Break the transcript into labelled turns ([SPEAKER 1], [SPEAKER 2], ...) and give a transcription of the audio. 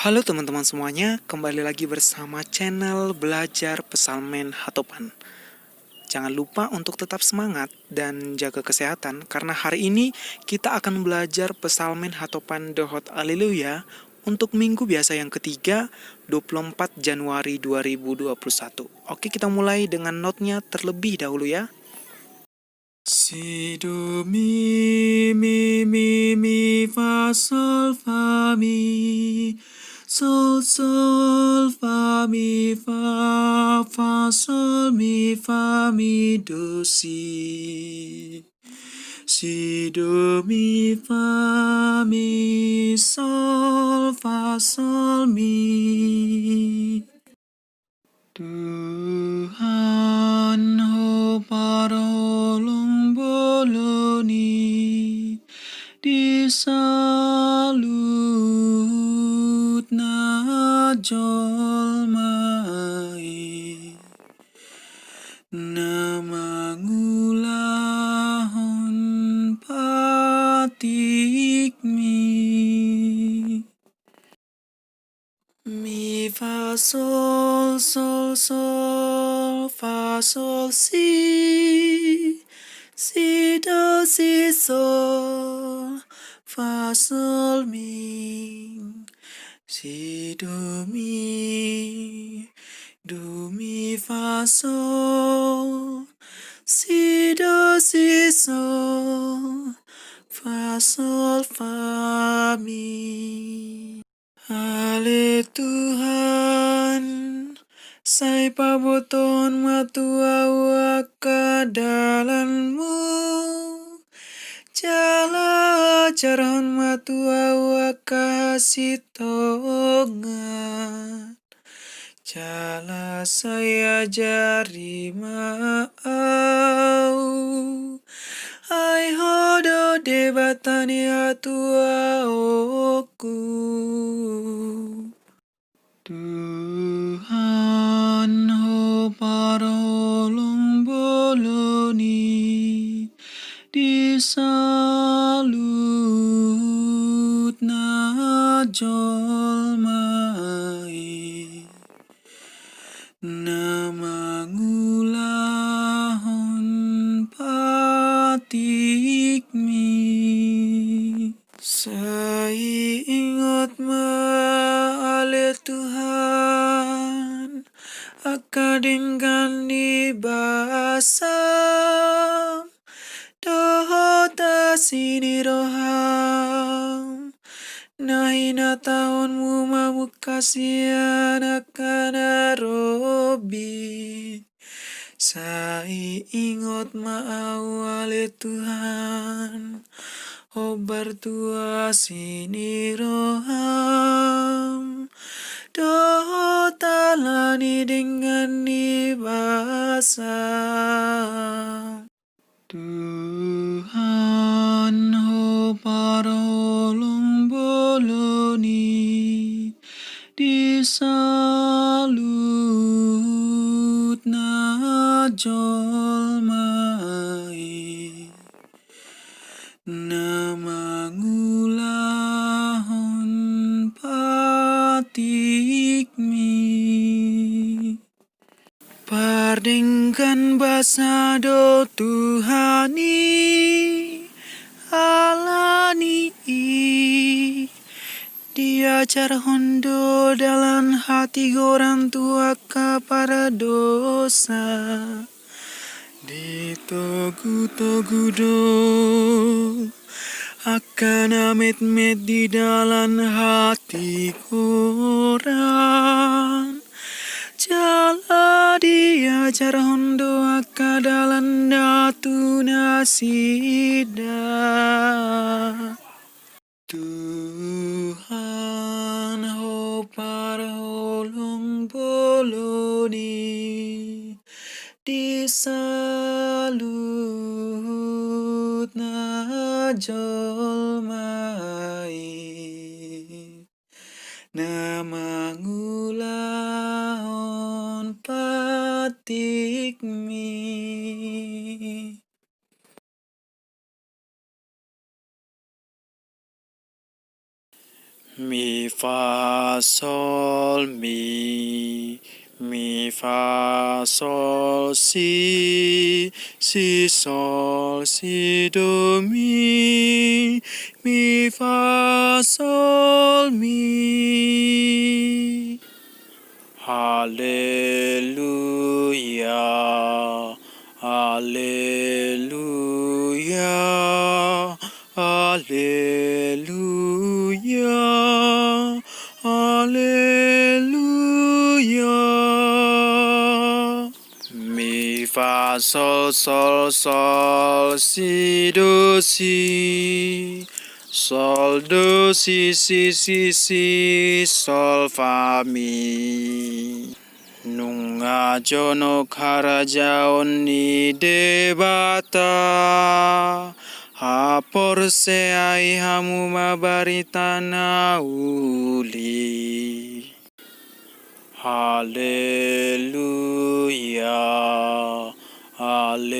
[SPEAKER 1] Halo teman-teman semuanya, kembali lagi bersama channel Belajar Pesalmen Hatopan. Jangan lupa untuk tetap semangat dan jaga kesehatan, karena hari ini kita akan belajar Pesalmen Hatopan Dohot Haleluya untuk minggu biasa yang ketiga, 24 Januari 2021. Oke, kita mulai dengan notnya terlebih dahulu ya. Si, do, mi, fa, sol, fa, mi. Sol, sol, fa, sol, mi, do, si. Si, do, mi, sol, fa, sol, mi. Tuhan parolong boloni di salut na jolmai na mangulahon patikmi. Mi, fa, sol, sol, sol, fa, sol, si. Si, do, si, sol, fa, sol, mi. Si, do, mi, fa, sol. Si, do, si, sol, fa, sol, fa, mi. Ale Tuhan, sai paboton matua waka dalanmu, jala ajaran matua waka sitongan, jala saya jari mau. Ai hodo debatani atua oku. Tuhan parolong boloni di salut na jolmai na mangulahon patikmi. Sai ingat ale Tuhan akadengkan di basam dohota sini roham nahina tahunmu mamuk kasihan akan arobi. Sai ingat ale Tuhan obar tua sini roham dohota lani dengan basam. Tuhan parolong boloni di salut na jolmai na mangulahon patikmi. Pardengkan basa do Tuhani alani diajar hondo dalam hati orang tua kepada dosa ditogu-togu do akan amit-mit di dalam hati orang. Jala diajar hondo aka dalam datu nasida. Tuhan parolong boloni di salut na jolmai na mangulahon patikmi. mi fa sol mi fa sol si sol si do mi fa sol mi. Haleluya, haleluya, haleluya, haleluya. Mi fa sol sol sol si do sol do si sol fa mi. Nunga jono karajaon ni debata hapor se ai hamu mabaritana uli. Haleluya, haleluya,